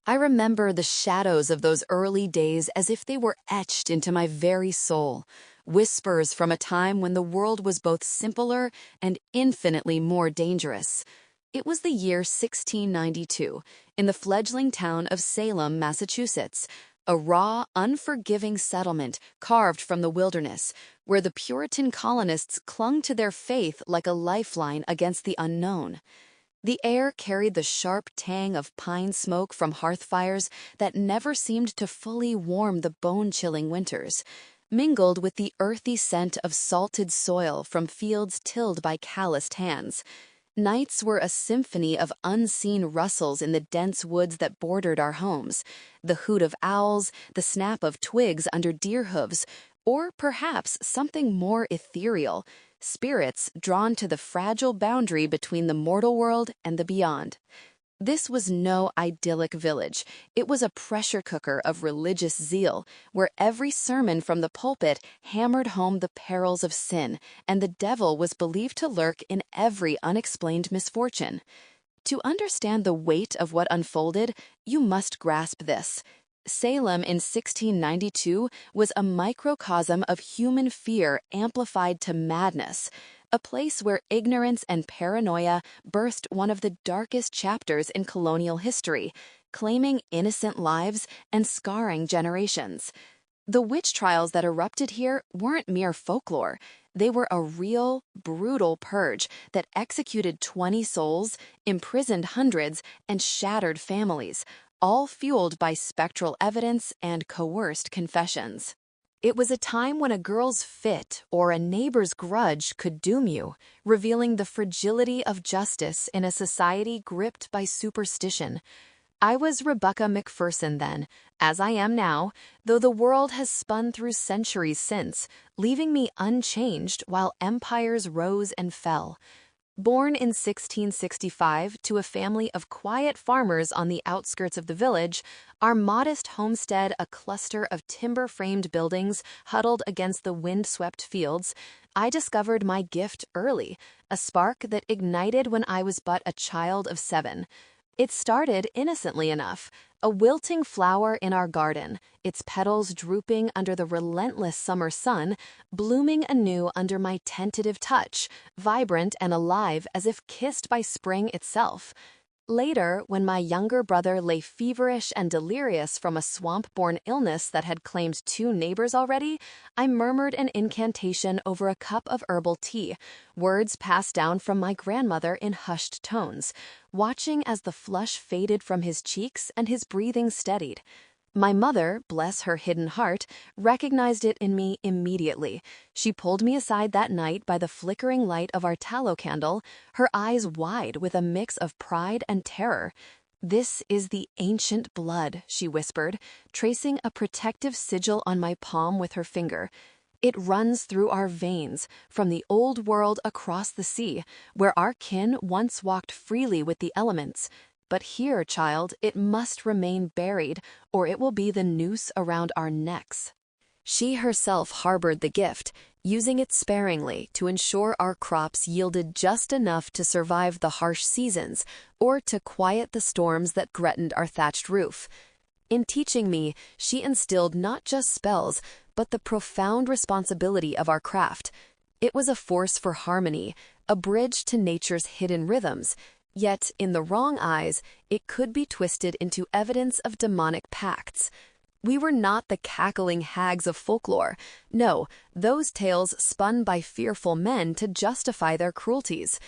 I remember the shadows of those early days as if they were etched into my very soul, whispers from a time when the world was both simpler and infinitely more dangerous. It was the year 1692, in the fledgling town of Salem, Massachusetts, a raw, unforgiving settlement carved from the wilderness, where the Puritan colonists clung to their faith like a lifeline against the unknown. The air carried the sharp tang of pine smoke from hearth fires that never seemed to fully warm the bone-chilling winters, mingled with the earthy scent of salted soil from fields tilled by calloused hands. Nights were a symphony of unseen rustles in the dense woods that bordered our homes, the hoot of owls, the snap of twigs under deer hooves, or perhaps something more ethereal, spirits drawn to the fragile boundary between the mortal world and the beyond. This was no idyllic village. It was a pressure cooker of religious zeal, where every sermon from the pulpit hammered home the perils of sin, and the devil was believed to lurk in every unexplained misfortune. To understand the weight of what unfolded, you must grasp this. Salem in 1692 was a microcosm of human fear amplified to madness, a place where ignorance and paranoia birthed one of the darkest chapters in colonial history, claiming innocent lives and scarring generations. The witch trials that erupted here weren't mere folklore. They were a real, brutal purge that executed 20 souls, imprisoned hundreds, and shattered families, all fueled by spectral evidence and coerced confessions. It was a time when a girl's fit or a neighbor's grudge could doom you, revealing the fragility of justice in a society gripped by superstition. I was Rebecca McPherson then, as I am now, though the world has spun through centuries since, leaving me unchanged while empires rose and fell. Born in 1665 to a family of quiet farmers on the outskirts of the village, our modest homestead a cluster of timber-framed buildings huddled against the wind-swept fields, I discovered my gift early, a spark that ignited when I was but a child of 7. It started innocently enough, a wilting flower in our garden, its petals drooping under the relentless summer sun, blooming anew under my tentative touch, vibrant and alive as if kissed by spring itself. Later, when my younger brother lay feverish and delirious from a swamp-borne illness that had claimed 2 neighbors already, I murmured an incantation over a cup of herbal tea, words passed down from my grandmother in hushed tones, watching as the flush faded from his cheeks and his breathing steadied. My mother, bless her hidden heart, recognized it in me immediately. She pulled me aside that night by the flickering light of our tallow candle, her eyes wide with a mix of pride and terror. "This is the ancient blood," she whispered, tracing a protective sigil on my palm with her finger. "It runs through our veins, from the old world across the sea, where our kin once walked freely with the elements. But here, child, it must remain buried, or it will be the noose around our necks." She herself harbored the gift, using it sparingly to ensure our crops yielded just enough to survive the harsh seasons or to quiet the storms that threatened our thatched roof. In teaching me, she instilled not just spells, but the profound responsibility of our craft. It was a force for harmony, a bridge to nature's hidden rhythms. Yet, in the wrong eyes, it could be twisted into evidence of demonic pacts. We were not the cackling hags of folklore. No, those tales spun by fearful men to justify their cruelties.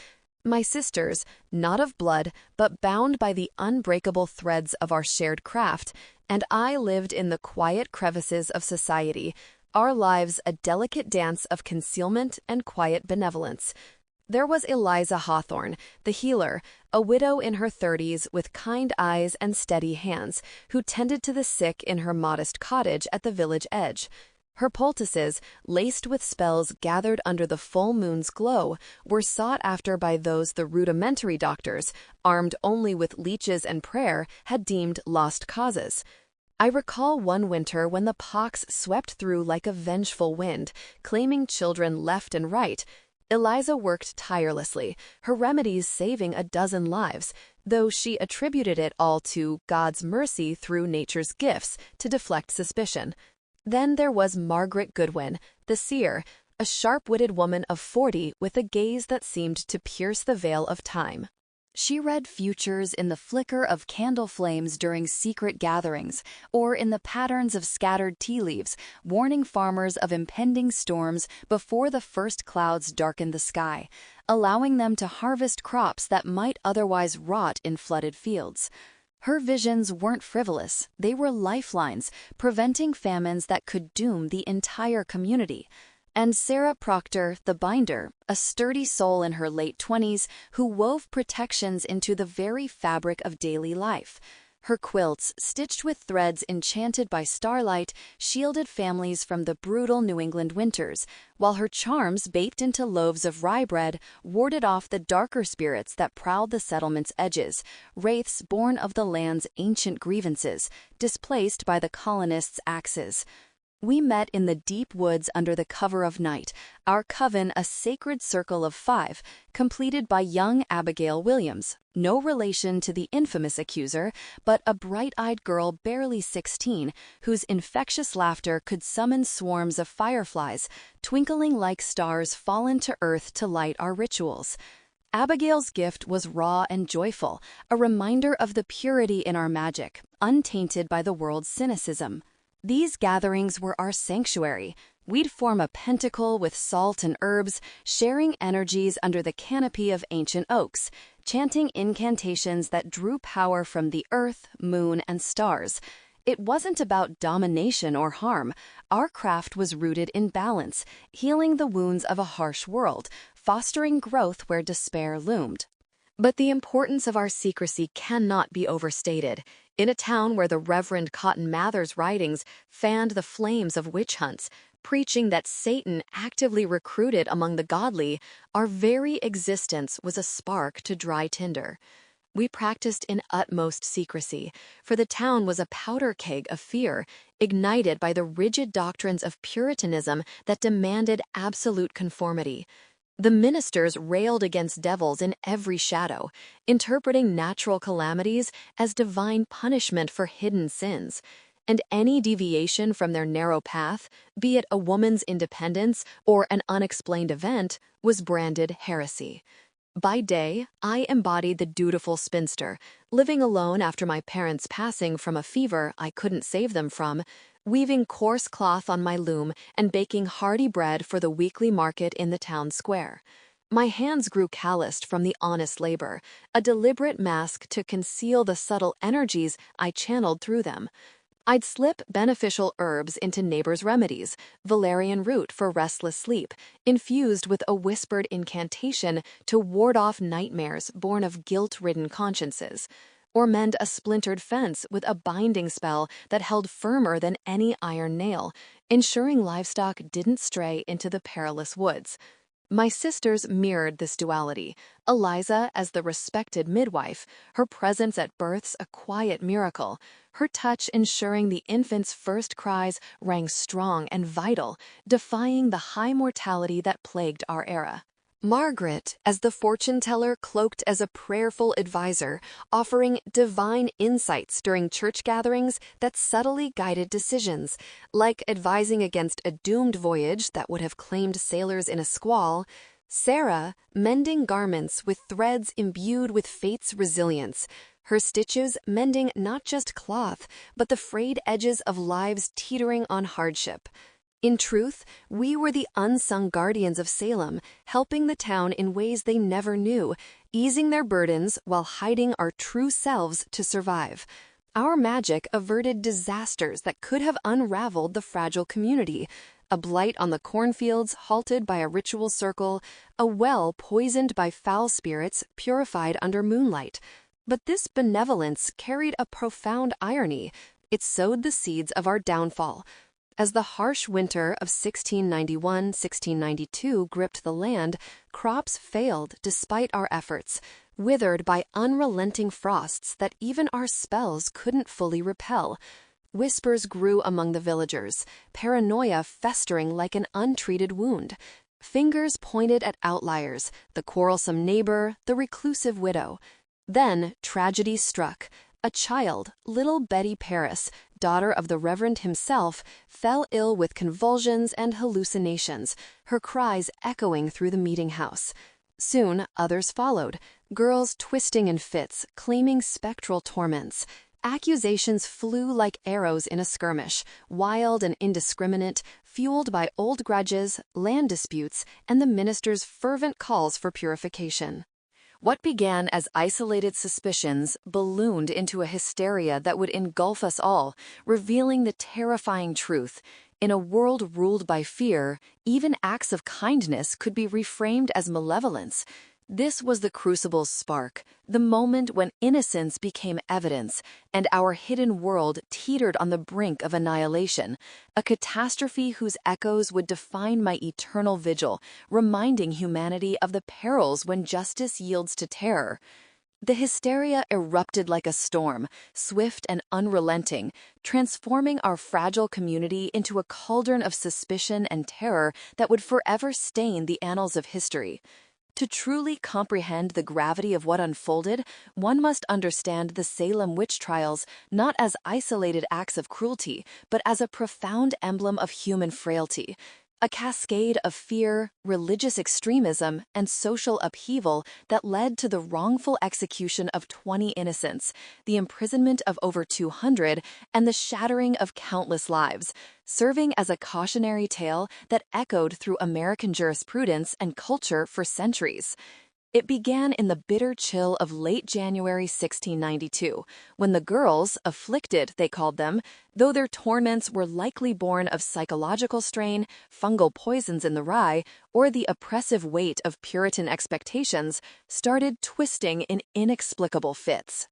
My sisters, not of blood, but bound by the unbreakable threads of our shared craft, and I lived in the quiet crevices of society, our lives a delicate dance of concealment and quiet benevolence. There was Eliza Hawthorne, the healer, a widow in her 30s with kind eyes and steady hands, who tended to the sick in her modest cottage at the village edge. Her poultices, laced with spells gathered under the full moon's glow, were sought after by those the rudimentary doctors, armed only with leeches and prayer, had deemed lost causes. I recall one winter when the pox swept through like a vengeful wind, claiming children left and right. Eliza worked tirelessly, her remedies saving a dozen lives, though she attributed it all to God's mercy through nature's gifts to deflect suspicion. Then there was Margaret Goodwin, the seer, a sharp-witted woman of 40 with a gaze that seemed to pierce the veil of time. She read futures in the flicker of candle flames during secret gatherings, or in the patterns of scattered tea leaves, warning farmers of impending storms before the first clouds darkened the sky, allowing them to harvest crops that might otherwise rot in flooded fields. Her visions weren't frivolous, they were lifelines, preventing famines that could doom the entire community. And Sarah Proctor, the binder, a sturdy soul in her late 20s who wove protections into the very fabric of daily life. Her quilts, stitched with threads enchanted by starlight, shielded families from the brutal New England winters, while her charms, baked into loaves of rye bread, warded off the darker spirits that prowled the settlement's edges, wraiths born of the land's ancient grievances, displaced by the colonists' axes. We met in the deep woods under the cover of night, our coven a sacred circle of 5, completed by young Abigail Williams, no relation to the infamous accuser, but a bright-eyed girl barely 16, whose infectious laughter could summon swarms of fireflies, twinkling like stars fallen to earth to light our rituals. Abigail's gift was raw and joyful, a reminder of the purity in our magic, untainted by the world's cynicism. These gatherings were our sanctuary. We'd form a pentacle with salt and herbs, sharing energies under the canopy of ancient oaks, chanting incantations that drew power from the earth, moon, and stars. It wasn't about domination or harm. Our craft was rooted in balance, healing the wounds of a harsh world, fostering growth where despair loomed. But the importance of our secrecy cannot be overstated. In a town where the Reverend Cotton Mather's writings fanned the flames of witch hunts, preaching that Satan actively recruited among the godly, our very existence was a spark to dry tinder. We practiced in utmost secrecy, for the town was a powder keg of fear, ignited by the rigid doctrines of Puritanism that demanded absolute conformity. The ministers railed against devils in every shadow, interpreting natural calamities as divine punishment for hidden sins. And any deviation from their narrow path, be it a woman's independence or an unexplained event, was branded heresy. By day, I embodied the dutiful spinster, living alone after my parents' passing from a fever I couldn't save them from, weaving coarse cloth on my loom and baking hearty bread for the weekly market in the town square. My hands grew calloused from the honest labor, a deliberate mask to conceal the subtle energies I channeled through them. I'd slip beneficial herbs into neighbors' remedies, valerian root for restless sleep, infused with a whispered incantation to ward off nightmares born of guilt-ridden consciences, or mend a splintered fence with a binding spell that held firmer than any iron nail, ensuring livestock didn't stray into the perilous woods. My sisters mirrored this duality, Eliza as the respected midwife, her presence at births a quiet miracle, her touch ensuring the infant's first cries rang strong and vital, defying the high mortality that plagued our era. Margaret, as the fortune-teller cloaked as a prayerful advisor, offering divine insights during church gatherings that subtly guided decisions, like advising against a doomed voyage that would have claimed sailors in a squall. Sarah, mending garments with threads imbued with fate's resilience, her stitches mending not just cloth, but the frayed edges of lives teetering on hardship. In truth, we were the unsung guardians of Salem, helping the town in ways they never knew, easing their burdens while hiding our true selves to survive. Our magic averted disasters that could have unraveled the fragile community. A blight on the cornfields halted by a ritual circle, a well poisoned by foul spirits purified under moonlight. But this benevolence carried a profound irony. It sowed the seeds of our downfall. As the harsh winter of 1691-1692 gripped the land, crops failed despite our efforts, withered by unrelenting frosts that even our spells couldn't fully repel. Whispers grew among the villagers, paranoia festering like an untreated wound. Fingers pointed at outliers, the quarrelsome neighbor, the reclusive widow. Then tragedy struck. A child, little Betty Paris, daughter of the Reverend himself, fell ill with convulsions and hallucinations, her cries echoing through the meeting house. Soon others followed, girls twisting in fits, claiming spectral torments. Accusations flew like arrows in a skirmish, wild and indiscriminate, fueled by old grudges, land disputes, and the minister's fervent calls for purification. What began as isolated suspicions ballooned into a hysteria that would engulf us all, revealing the terrifying truth. In a world ruled by fear, even acts of kindness could be reframed as malevolence. This was the crucible's spark, the moment when innocence became evidence, and our hidden world teetered on the brink of annihilation, a catastrophe whose echoes would define my eternal vigil, reminding humanity of the perils when justice yields to terror. The hysteria erupted like a storm, swift and unrelenting, transforming our fragile community into a cauldron of suspicion and terror that would forever stain the annals of history. To truly comprehend the gravity of what unfolded, one must understand the Salem Witch Trials not as isolated acts of cruelty, but as a profound emblem of human frailty. A cascade of fear, religious extremism, and social upheaval that led to the wrongful execution of 20 innocents, the imprisonment of over 200, and the shattering of countless lives, serving as a cautionary tale that echoed through American jurisprudence and culture for centuries. It began in the bitter chill of late January 1692, when the girls, afflicted, they called them, though their torments were likely born of psychological strain, fungal poisons in the rye, or the oppressive weight of Puritan expectations, started twisting in inexplicable fits.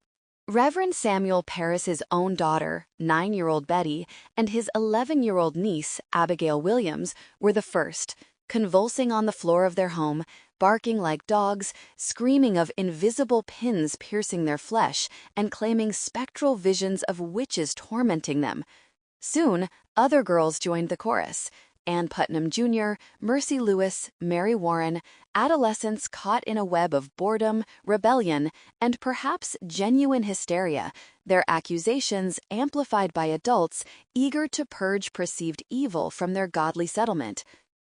Reverend Samuel Parris's own daughter, 9-year-old Betty, and his 11-year-old niece, Abigail Williams, were the first, convulsing on the floor of their home, barking like dogs, screaming of invisible pins piercing their flesh, and claiming spectral visions of witches tormenting them. Soon, other girls joined the chorus. Ann Putnam Jr., Mercy Lewis, Mary Warren, adolescents caught in a web of boredom, rebellion, and perhaps genuine hysteria, their accusations amplified by adults eager to purge perceived evil from their godly settlement.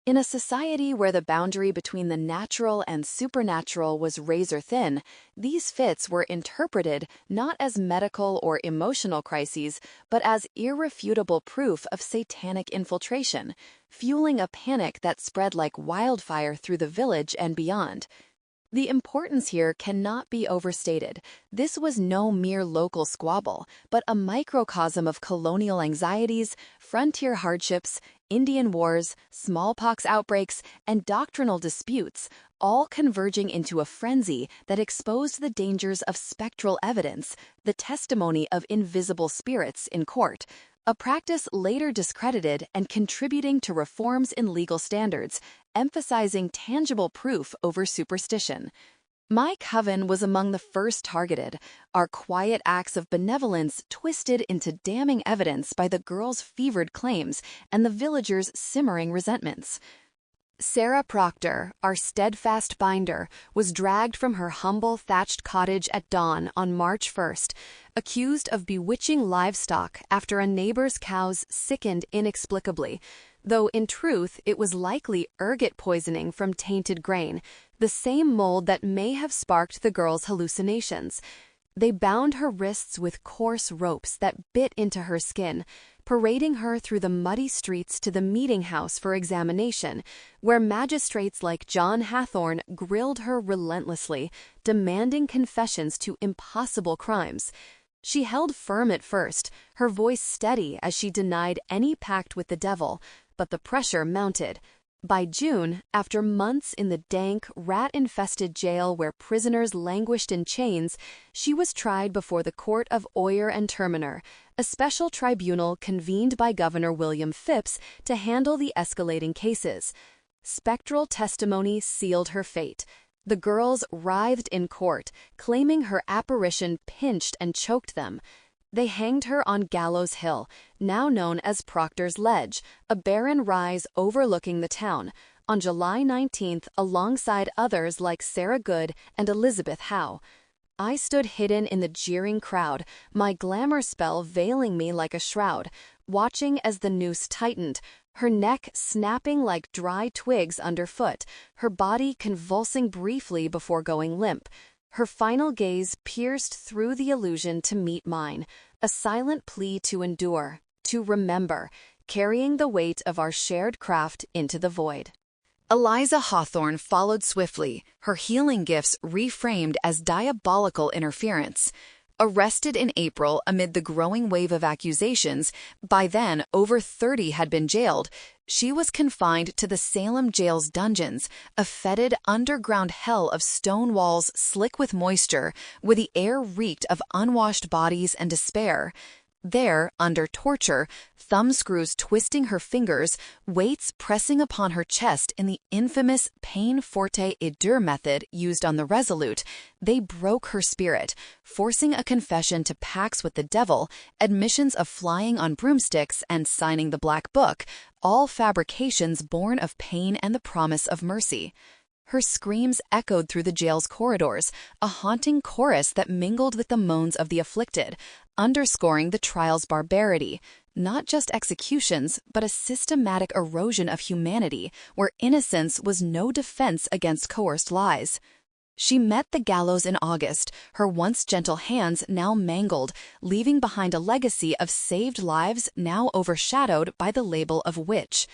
In a society where the boundary between the natural and supernatural was razor-thin, these fits were interpreted not as medical or emotional crises, but as irrefutable proof of satanic infiltration, fueling a panic that spread like wildfire through the village and beyond. The importance here cannot be overstated. This was no mere local squabble, but a microcosm of colonial anxieties, frontier hardships, Indian wars, smallpox outbreaks, and doctrinal disputes, all converging into a frenzy that exposed the dangers of spectral evidence, the testimony of invisible spirits in court, a practice later discredited and contributing to reforms in legal standards, emphasizing tangible proof over superstition. My coven was among the first targeted, our quiet acts of benevolence twisted into damning evidence by the girls' fevered claims and the villagers' simmering resentments. Sarah Proctor, our steadfast binder, was dragged from her humble thatched cottage at dawn on March 1st, accused of bewitching livestock after a neighbor's cows sickened inexplicably, though in truth it was likely ergot poisoning from tainted grain, the same mold that may have sparked the girls' hallucinations. They bound her wrists with coarse ropes that bit into her skin, parading her through the muddy streets to the meeting house for examination, where magistrates like John Hathorne grilled her relentlessly, demanding confessions to impossible crimes. She held firm at first, her voice steady as she denied any pact with the devil, but the pressure mounted. By June, after months in the dank, rat-infested jail where prisoners languished in chains, she was tried before the Court of Oyer and Terminer, a special tribunal convened by Governor William Phipps to handle the escalating cases. Spectral testimony sealed her fate. The girls writhed in court, claiming her apparition pinched and choked them. They hanged her on Gallows Hill, now known as Proctor's Ledge, a barren rise overlooking the town. on July 19th alongside others like Sarah Good and Elizabeth Howe. I stood hidden in the jeering crowd, my glamour spell veiling me like a shroud, watching as the noose tightened, her neck snapping like dry twigs underfoot, her body convulsing briefly before going limp. Her final gaze pierced through the illusion to meet mine, a silent plea to endure, to remember, carrying the weight of our shared craft into the void. Eliza Hawthorne followed swiftly, her healing gifts reframed as diabolical interference. Arrested in April amid the growing wave of accusations, by then over 30 had been jailed, she was confined to the Salem jail's dungeons, a fetid underground hell of stone walls slick with moisture, where the air reeked of unwashed bodies and despair. There, under torture, thumbscrews twisting her fingers, weights pressing upon her chest in the infamous peine forte et dure method used on the resolute, they broke her spirit, forcing a confession to pacts with the devil, admissions of flying on broomsticks and signing the Black Book, all fabrications born of pain and the promise of mercy. Her screams echoed through the jail's corridors, a haunting chorus that mingled with the moans of the afflicted, underscoring the trial's barbarity, not just executions, but a systematic erosion of humanity where innocence was no defense against coerced lies. She met the gallows in August, her once gentle hands now mangled, leaving behind a legacy of saved lives now overshadowed by the label of witch.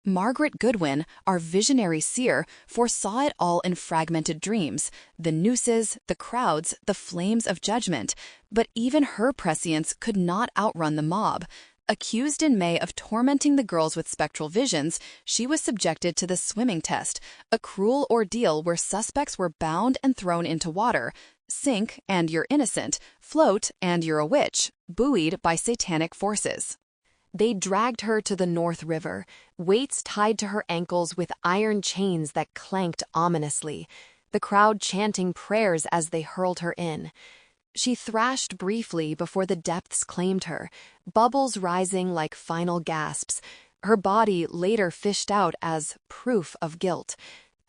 Margaret Goodwin, our visionary seer, foresaw it all in fragmented dreams, the nooses, the crowds, the flames of judgment, but even her prescience could not outrun the mob. Accused in May of tormenting the girls with spectral visions, she was subjected to the swimming test, a cruel ordeal where suspects were bound and thrown into water. Sink and you're innocent, float and you're a witch, buoyed by satanic forces. They dragged her to the North River, weights tied to her ankles with iron chains that clanked ominously, the crowd chanting prayers as they hurled her in. She thrashed briefly before the depths claimed her, bubbles rising like final gasps, her body later fished out as proof of guilt.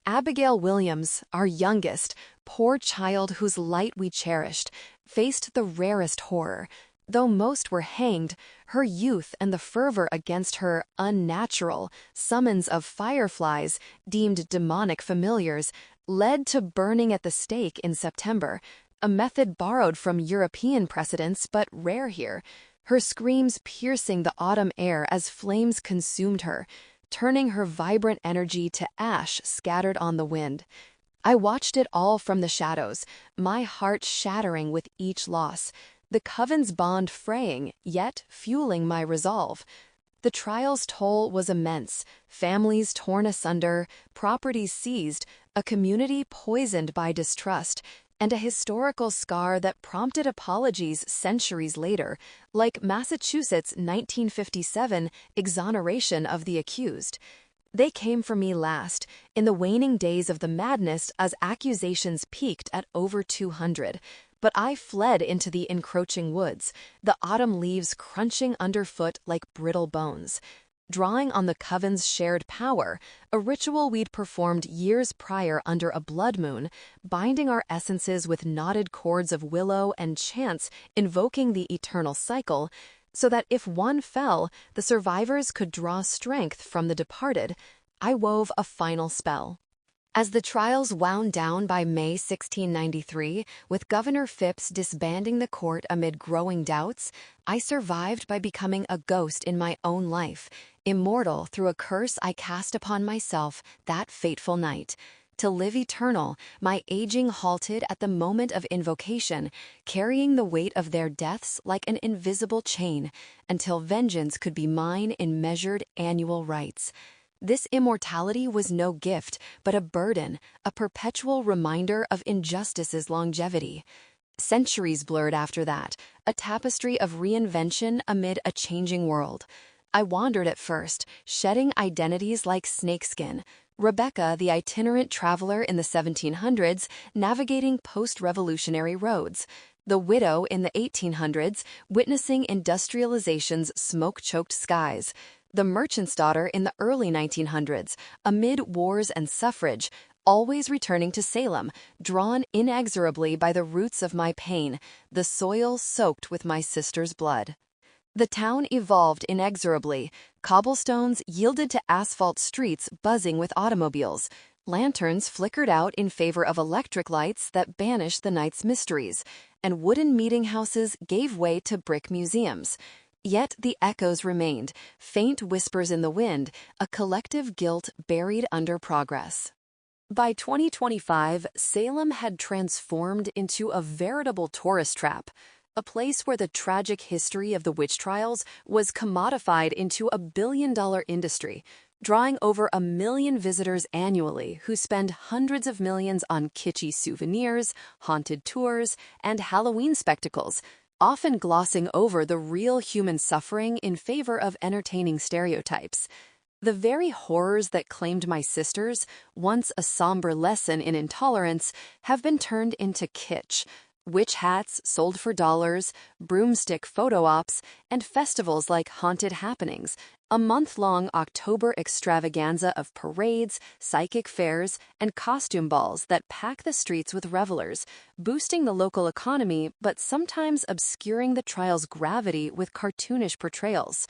Abigail Williams, our youngest, poor child whose light we cherished, faced the rarest horror. Though most were hanged, her youth and the fervor against her unnatural summons of fireflies, deemed demonic familiars, led to burning at the stake in September, a method borrowed from European precedents but rare here, her screams piercing the autumn air as flames consumed her, turning her vibrant energy to ash scattered on the wind. I watched it all from the shadows, my heart shattering with each loss, the Coven's bond fraying, yet fueling my resolve. The trial's toll was immense, families torn asunder, properties seized, a community poisoned by distrust, and a historical scar that prompted apologies centuries later, like Massachusetts' 1957 exoneration of the accused. They came for me last, in the waning days of the madness as accusations peaked at over 200. But I fled into the encroaching woods, the autumn leaves crunching underfoot like brittle bones. Drawing on the Coven's shared power, a ritual we'd performed years prior under a blood moon, binding our essences with knotted cords of willow and chants invoking the eternal cycle, so that if one fell, the survivors could draw strength from the departed, I wove a final spell. As the trials wound down by May 1693, with Governor Phipps disbanding the court amid growing doubts, I survived by becoming a ghost in my own life, immortal through a curse I cast upon myself that fateful night. To live eternal, my aging halted at the moment of invocation, carrying the weight of their deaths like an invisible chain, until vengeance could be mine in measured annual rites. This immortality was no gift, but a burden, a perpetual reminder of injustice's longevity. Centuries blurred after that, a tapestry of reinvention amid a changing world. I wandered at first, shedding identities like snakeskin. Rebecca, the itinerant traveler in the 1700s, navigating post-revolutionary roads. The widow in the 1800s, witnessing industrialization's smoke-choked skies. The merchant's daughter in the early 1900s, amid wars and suffrage, always returning to Salem, drawn inexorably by the roots of my pain, the soil soaked with my sister's blood. The town evolved inexorably. Cobblestones yielded to asphalt streets buzzing with automobiles. Lanterns flickered out in favor of electric lights that banished the night's mysteries, and wooden meeting houses gave way to brick museums. Yet the echoes remained, faint whispers in the wind, a collective guilt buried under progress. By 2025, Salem had transformed into a veritable tourist trap, a place where the tragic history of the witch trials was commodified into a billion-dollar industry, drawing over 1 million visitors annually who spend hundreds of millions on kitschy souvenirs, haunted tours, and Halloween spectacles, often glossing over the real human suffering in favor of entertaining stereotypes. The very horrors that claimed my sisters, once a somber lesson in intolerance, have been turned into kitsch. Witch hats sold for dollars, broomstick photo ops, and festivals like Haunted Happenings, a month-long October extravaganza of parades, psychic fairs, and costume balls that pack the streets with revelers, boosting the local economy but sometimes obscuring the trial's gravity with cartoonish portrayals.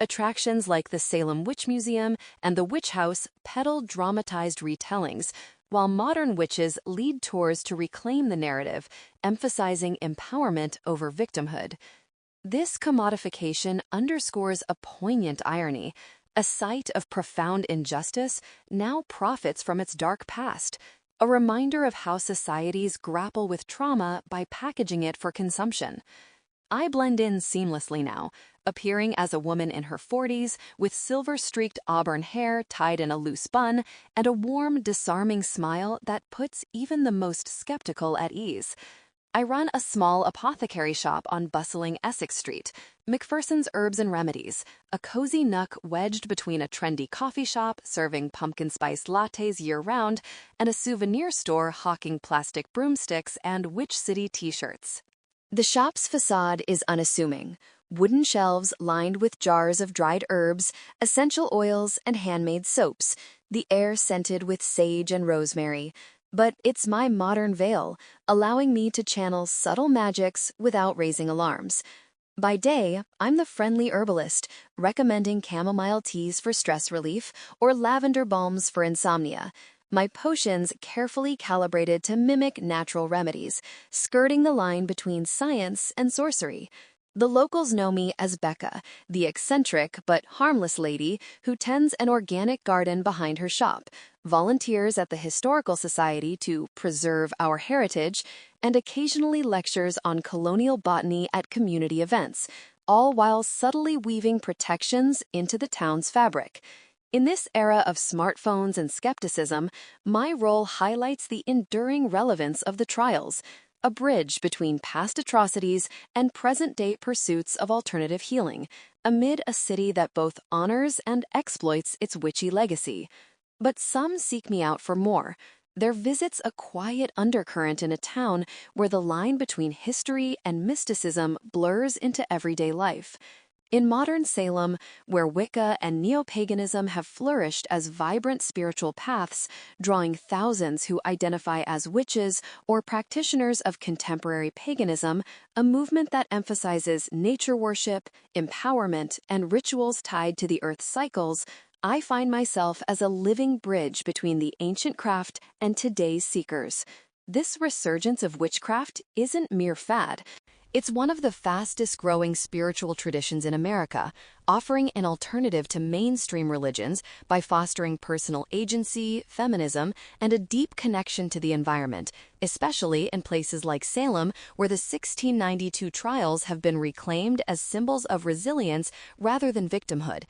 Attractions like the Salem Witch Museum and the Witch House peddle dramatized retellings, while modern witches lead tours to reclaim the narrative, emphasizing empowerment over victimhood. This commodification underscores a poignant irony. A site of profound injustice now profits from its dark past, a reminder of how societies grapple with trauma by packaging it for consumption. I blend in seamlessly now, appearing as a woman in her 40s with silver-streaked auburn hair tied in a loose bun and a warm, disarming smile that puts even the most skeptical at ease. I run a small apothecary shop on bustling Essex Street, McPherson's Herbs and Remedies, a cozy nook wedged between a trendy coffee shop serving pumpkin-spiced lattes year-round and a souvenir store hawking plastic broomsticks and Witch City t-shirts. The shop's facade is unassuming. Wooden shelves lined with jars of dried herbs, essential oils, and handmade soaps, the air scented with sage and rosemary. But it's my modern veil, allowing me to channel subtle magics without raising alarms. By day, I'm the friendly herbalist, recommending chamomile teas for stress relief or lavender balms for insomnia. My potions carefully calibrated to mimic natural remedies, skirting the line between science and sorcery. The locals know me as Becca, the eccentric but harmless lady who tends an organic garden behind her shop, volunteers at the Historical Society to preserve our heritage, and occasionally lectures on colonial botany at community events, all while subtly weaving protections into the town's fabric. In this era of smartphones and skepticism, my role highlights the enduring relevance of the trials, a bridge between past atrocities and present-day pursuits of alternative healing, amid a city that both honors and exploits its witchy legacy. But some seek me out for more. Their visits a quiet undercurrent in a town where the line between history and mysticism blurs into everyday life. In modern Salem, where Wicca and neo-paganism have flourished as vibrant spiritual paths, drawing thousands who identify as witches or practitioners of contemporary paganism, a movement that emphasizes nature worship, empowerment, and rituals tied to the earth's cycles, I find myself as a living bridge between the ancient craft and today's seekers. This resurgence of witchcraft isn't mere fad. It's one of the fastest-growing spiritual traditions in America, offering an alternative to mainstream religions by fostering personal agency, feminism, and a deep connection to the environment, especially in places like Salem, where the 1692 trials have been reclaimed as symbols of resilience rather than victimhood.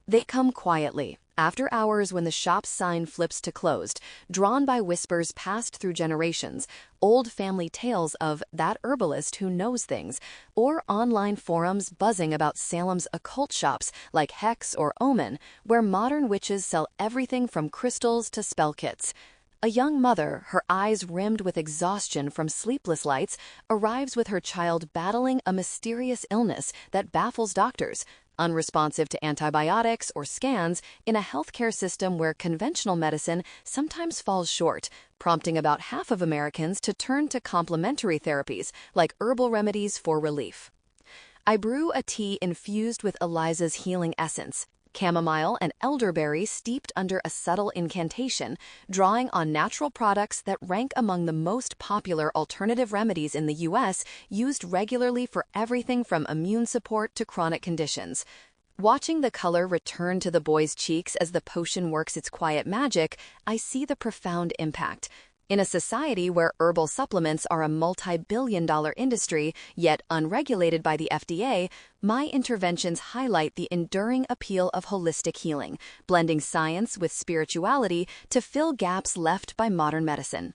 They come quietly, after hours when the shop's sign flips to closed, drawn by whispers passed through generations, old family tales of that herbalist who knows things, or online forums buzzing about Salem's occult shops like Hex or Omen, where modern witches sell everything from crystals to spell kits. A young mother, her eyes rimmed with exhaustion from sleepless nights, arrives with her child battling a mysterious illness that baffles doctors, unresponsive to antibiotics or scans in a healthcare system where conventional medicine sometimes falls short, prompting about half of Americans to turn to complementary therapies like herbal remedies for relief. I brew a tea infused with Eliza's healing essence, chamomile and elderberry steeped under a subtle incantation, drawing on natural products that rank among the most popular alternative remedies in the U.S., used regularly for everything from immune support to chronic conditions. Watching the color return to the boy's cheeks as the potion works its quiet magic, I see the profound impact. In a society where herbal supplements are a multi-billion-dollar industry, yet unregulated by the FDA, my interventions highlight the enduring appeal of holistic healing, blending science with spirituality to fill gaps left by modern medicine.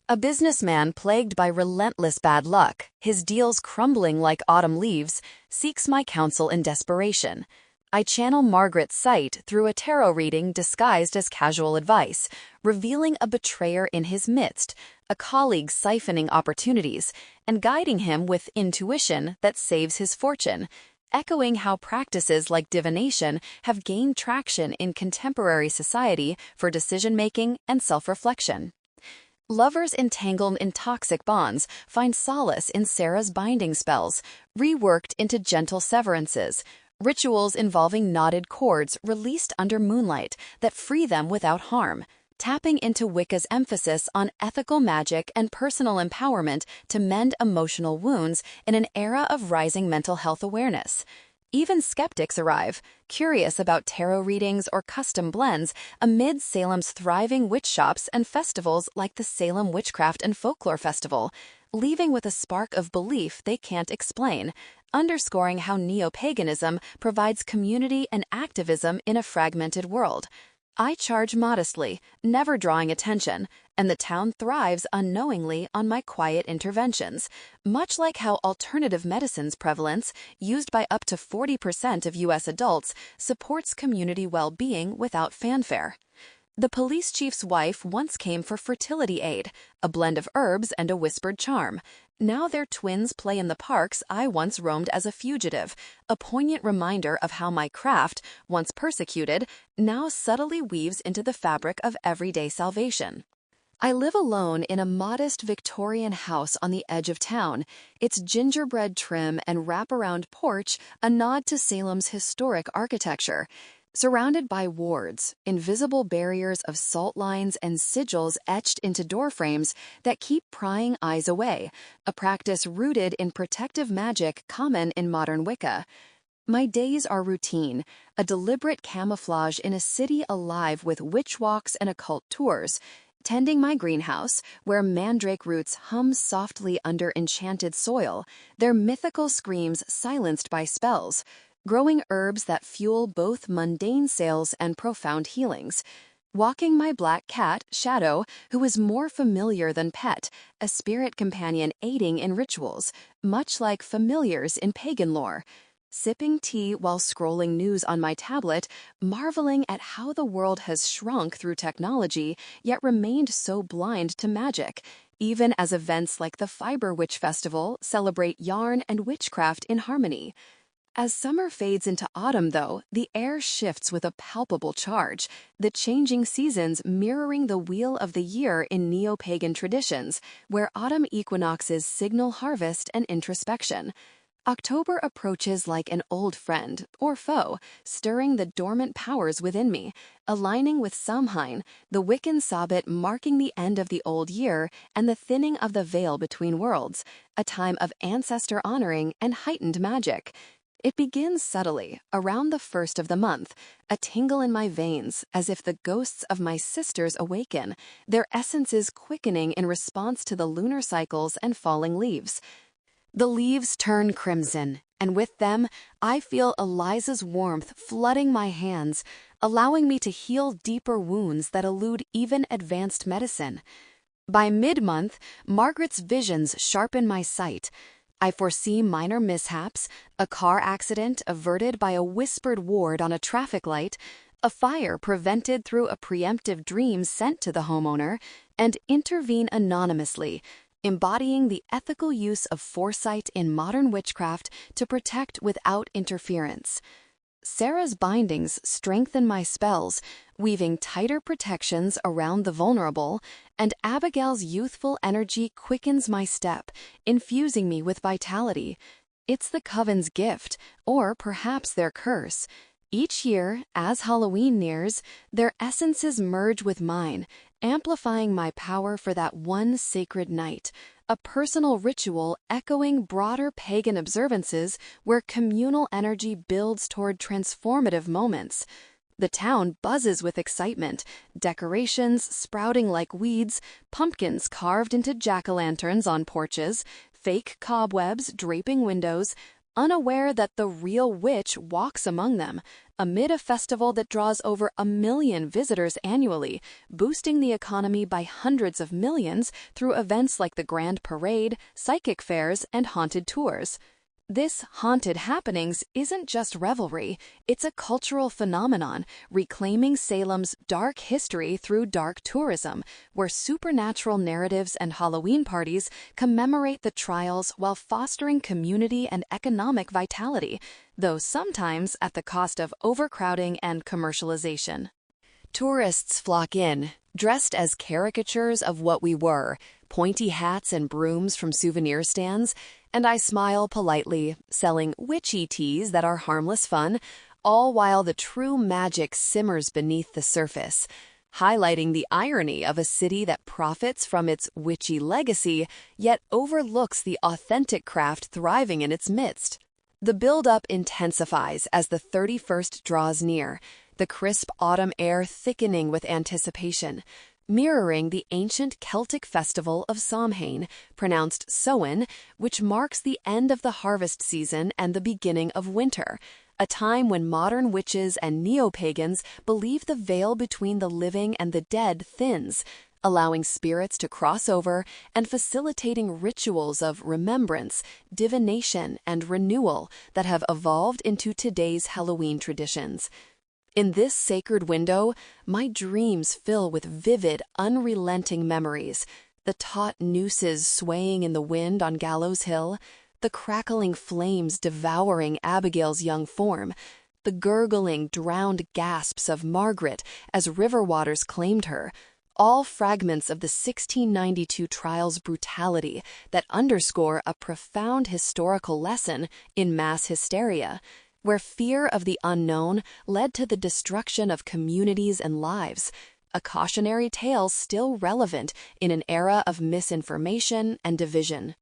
A businessman plagued by relentless bad luck, his deals crumbling like autumn leaves, seeks my counsel in desperation. I channel Margaret's sight through a tarot reading disguised as casual advice, revealing a betrayer in his midst, a colleague siphoning opportunities, and guiding him with intuition that saves his fortune, echoing how practices like divination have gained traction in contemporary society for decision-making and self-reflection. Lovers entangled in toxic bonds find solace in Sarah's binding spells, reworked into gentle severances, rituals involving knotted cords released under moonlight that free them without harm, tapping into Wicca's emphasis on ethical magic and personal empowerment to mend emotional wounds in an era of rising mental health awareness. Even skeptics arrive, curious about tarot readings or custom blends, amid Salem's thriving witch shops and festivals like the Salem Witchcraft and Folklore Festival, leaving with a spark of belief they can't explain, underscoring how neo-paganism provides community and activism in a fragmented world. I charge modestly, never drawing attention, and the town thrives unknowingly on my quiet interventions, much like how alternative medicine's prevalence, used by up to 40% of U.S. adults, supports community well-being without fanfare. The police chief's wife once came for fertility aid, a blend of herbs and a whispered charm. Now their twins play in the parks I once roamed as a fugitive, a poignant reminder of how my craft, once persecuted, now subtly weaves into the fabric of everyday salvation. I live alone in a modest Victorian house on the edge of town, its gingerbread trim and wraparound porch a nod to Salem's historic architecture. Surrounded by wards, invisible barriers of salt lines and sigils etched into doorframes that keep prying eyes away, a practice rooted in protective magic common in modern Wicca. My days are routine, a deliberate camouflage in a city alive with witch walks and occult tours, tending my greenhouse, where mandrake roots hum softly under enchanted soil, their mythical screams silenced by spells, growing herbs that fuel both mundane sales and profound healings, walking my black cat, Shadow, who is more familiar than pet, a spirit companion aiding in rituals, much like familiars in pagan lore, sipping tea while scrolling news on my tablet, marveling at how the world has shrunk through technology, yet remained so blind to magic, even as events like the Fiber Witch Festival celebrate yarn and witchcraft in harmony. As summer fades into autumn, though, the air shifts with a palpable charge, the changing seasons mirroring the wheel of the year in neo-pagan traditions, where autumn equinoxes signal harvest and introspection. October approaches like an old friend, or foe, stirring the dormant powers within me, aligning with Samhain, the Wiccan Sabbat marking the end of the old year and the thinning of the veil between worlds, a time of ancestor honoring and heightened magic. It begins subtly, around the first of the month, a tingle in my veins as if the ghosts of my sisters awaken, their essences quickening in response to the lunar cycles and falling leaves. The leaves turn crimson, and with them, I feel Eliza's warmth flooding my hands, allowing me to heal deeper wounds that elude even advanced medicine. By mid-month, Margaret's visions sharpen my sight. I foresee minor mishaps, a car accident averted by a whispered ward on a traffic light, a fire prevented through a preemptive dream sent to the homeowner, and intervene anonymously, embodying the ethical use of foresight in modern witchcraft to protect without interference. Sarah's bindings strengthen my spells, weaving tighter protections around the vulnerable, and Abigail's youthful energy quickens my step, infusing me with vitality. It's the Coven's gift, or perhaps their curse. Each year, as Halloween nears, their essences merge with mine, amplifying my power for that one sacred night, a personal ritual echoing broader pagan observances where communal energy builds toward transformative moments. The town buzzes with excitement, decorations sprouting like weeds, pumpkins carved into jack-o'-lanterns on porches, fake cobwebs draping windows, unaware that the real witch walks among them, amid a festival that draws over 1 million visitors annually, boosting the economy by hundreds of millions through events like the Grand Parade, psychic fairs, and haunted tours. This haunted happenings isn't just revelry, it's a cultural phenomenon, reclaiming Salem's dark history through dark tourism, where supernatural narratives and Halloween parties commemorate the trials while fostering community and economic vitality, though sometimes at the cost of overcrowding and commercialization. Tourists flock in, dressed as caricatures of what we were, pointy hats and brooms from souvenir stands, and I smile politely, selling witchy teas that are harmless fun, all while the true magic simmers beneath the surface, highlighting the irony of a city that profits from its witchy legacy, yet overlooks the authentic craft thriving in its midst. The build-up intensifies as the 31st draws near, the crisp autumn air thickening with anticipation, mirroring the ancient Celtic festival of Samhain, pronounced Samhain, which marks the end of the harvest season and the beginning of winter, a time when modern witches and neo-pagans believe the veil between the living and the dead thins, allowing spirits to cross over and facilitating rituals of remembrance, divination, and renewal that have evolved into today's Halloween traditions. In this sacred window, my dreams fill with vivid, unrelenting memories, the taut nooses swaying in the wind on Gallows Hill, the crackling flames devouring Abigail's young form, the gurgling, drowned gasps of Margaret as river waters claimed her, all fragments of the 1692 trial's brutality that underscore a profound historical lesson in mass hysteria, where fear of the unknown led to the destruction of communities and lives, a cautionary tale still relevant in an era of misinformation and division.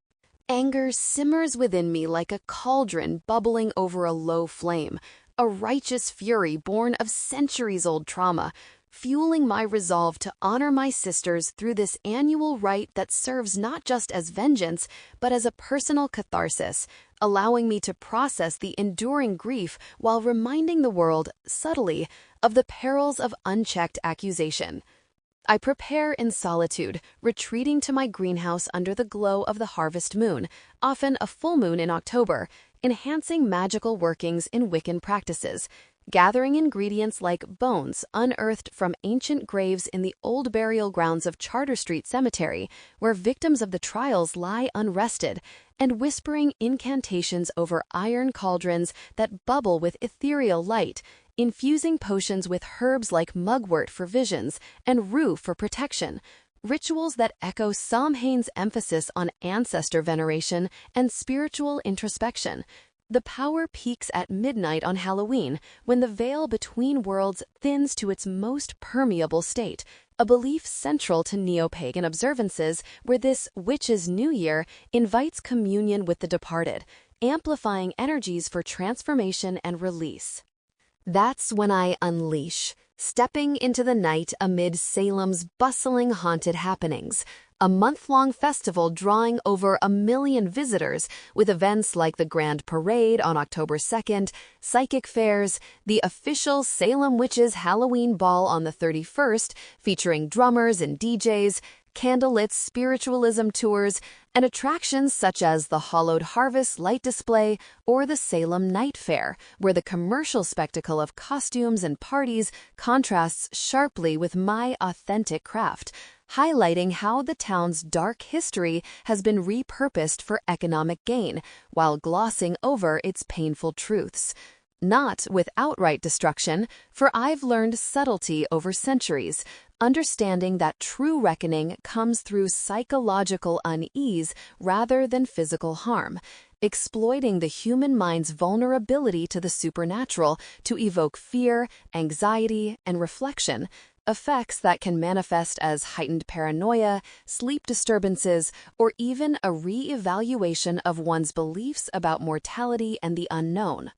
Anger simmers within me like a cauldron bubbling over a low flame, a righteous fury born of centuries-old trauma, fueling my resolve to honor my sisters through this annual rite that serves not just as vengeance, but as a personal catharsis, allowing me to process the enduring grief while reminding the world, subtly, of the perils of unchecked accusation. I prepare in solitude, retreating to my greenhouse under the glow of the harvest moon, often a full moon in October, enhancing magical workings in Wiccan practices, gathering ingredients like bones unearthed from ancient graves in the old burial grounds of Charter Street Cemetery, where victims of the trials lie unrested, and whispering incantations over iron cauldrons that bubble with ethereal light, infusing potions with herbs like mugwort for visions and rue for protection, rituals that echo Samhain's emphasis on ancestor veneration and spiritual introspection. The power peaks at midnight on Halloween, when the veil between worlds thins to its most permeable state, a belief central to neo-pagan observances where this Witch's New Year invites communion with the departed, amplifying energies for transformation and release. That's when I unleash, stepping into the night amid Salem's bustling haunted happenings, a month-long festival drawing over 1 million visitors with events like the Grand Parade on October 2nd, psychic fairs, the official Salem Witches Halloween Ball on the 31st featuring drummers and DJs, candlelit spiritualism tours, and attractions such as the Hollowed Harvest light display or the Salem Night Fair, where the commercial spectacle of costumes and parties contrasts sharply with my authentic craft, highlighting how the town's dark history has been repurposed for economic gain, while glossing over its painful truths. Not with outright destruction, for I've learned subtlety over centuries, understanding that true reckoning comes through psychological unease rather than physical harm, exploiting the human mind's vulnerability to the supernatural to evoke fear, anxiety, and reflection, effects that can manifest as heightened paranoia, sleep disturbances, or even a re-evaluation of one's beliefs about mortality and the unknown.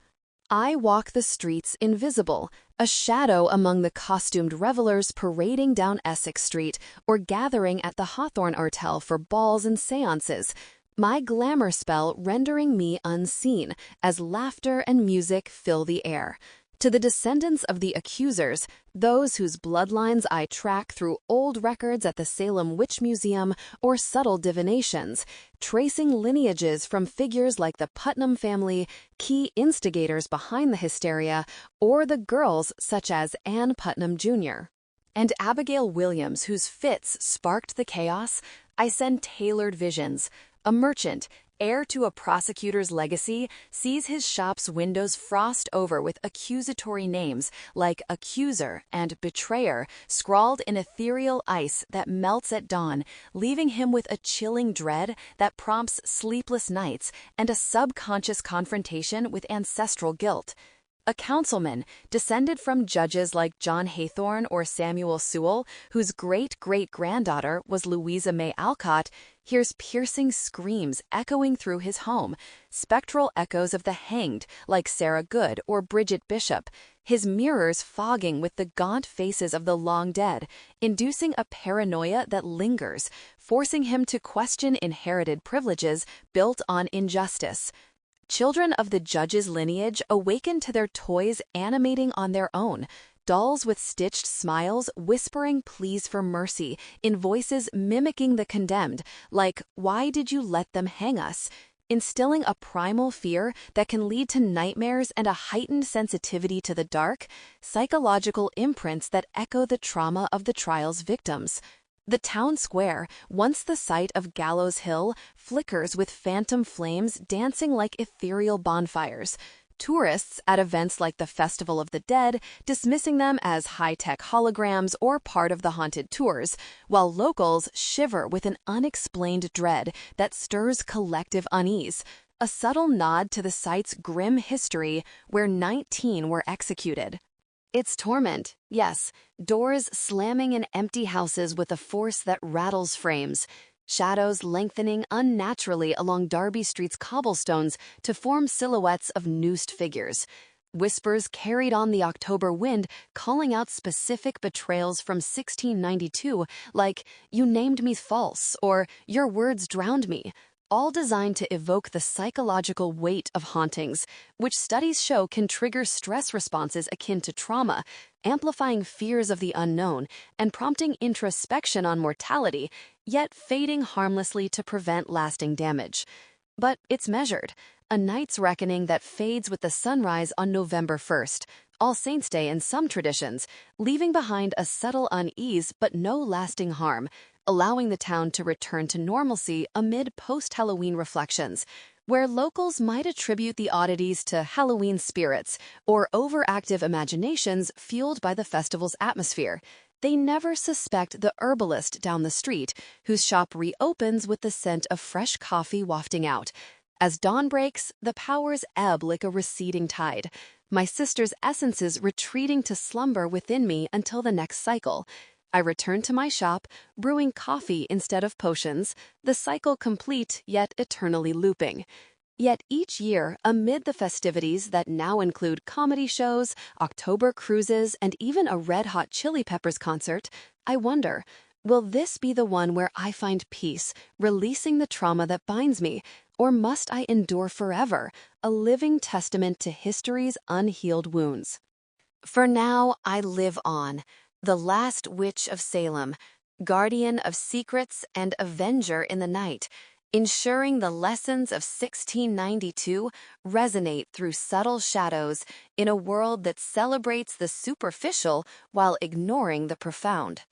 I walk the streets invisible, a shadow among the costumed revelers parading down Essex Street or gathering at the Hawthorne Hotel for balls and seances, my glamour spell rendering me unseen as laughter and music fill the air. To the descendants of the accusers, those whose bloodlines I track through old records at the Salem Witch Museum or subtle divinations, tracing lineages from figures like the Putnam family, key instigators behind the hysteria, or the girls such as Anne Putnam Jr. And Abigail Williams, whose fits sparked the chaos, I send tailored visions. A merchant, heir to a prosecutor's legacy, sees his shop's windows frost over with accusatory names like accuser and betrayer scrawled in ethereal ice that melts at dawn, leaving him with a chilling dread that prompts sleepless nights and a subconscious confrontation with ancestral guilt. A councilman, descended from judges like John Haythorne or Samuel Sewell, whose great-great-granddaughter was Louisa May Alcott, hears piercing screams echoing through his home, spectral echoes of the hanged like Sarah Good or Bridget Bishop, his mirrors fogging with the gaunt faces of the long dead, inducing a paranoia that lingers, forcing him to question inherited privileges built on injustice. Children of the judge's lineage awaken to their toys animating on their own, dolls with stitched smiles whispering pleas for mercy in voices mimicking the condemned, like, "Why did you let them hang us?" instilling a primal fear that can lead to nightmares and a heightened sensitivity to the dark, psychological imprints that echo the trauma of the trial's victims. The town square, once the site of Gallows Hill, flickers with phantom flames dancing like ethereal bonfires. Tourists at events like the Festival of the Dead dismissing them as high-tech holograms or part of the haunted tours, while locals shiver with an unexplained dread that stirs collective unease, a subtle nod to the site's grim history where 19 were executed. It's torment, yes, doors slamming in empty houses with a force that rattles frames, shadows lengthening unnaturally along Derby Street's cobblestones to form silhouettes of noosed figures, whispers carried on the October wind calling out specific betrayals from 1692 like, "You named me false," or "Your words drowned me," all designed to evoke the psychological weight of hauntings, which studies show can trigger stress responses akin to trauma, amplifying fears of the unknown and prompting introspection on mortality, yet fading harmlessly to prevent lasting damage. But it's measured, a night's reckoning that fades with the sunrise on November 1st, All Saints' Day in some traditions, leaving behind a subtle unease but no lasting harm, allowing the town to return to normalcy amid post-Halloween reflections, where locals might attribute the oddities to Halloween spirits or overactive imaginations fueled by the festival's atmosphere. They never suspect the herbalist down the street, whose shop reopens with the scent of fresh coffee wafting out. As dawn breaks, the powers ebb like a receding tide, my sister's essences retreating to slumber within me until the next cycle. I return to my shop, brewing coffee instead of potions, the cycle complete yet eternally looping. Yet each year, amid the festivities that now include comedy shows, October cruises, and even a Red Hot Chili Peppers concert, I wonder, will this be the one where I find peace, releasing the trauma that binds me, or must I endure forever, a living testament to history's unhealed wounds? For now, I live on, the last witch of Salem, guardian of secrets and avenger in the night, ensuring the lessons of 1692 resonate through subtle shadows in a world that celebrates the superficial while ignoring the profound.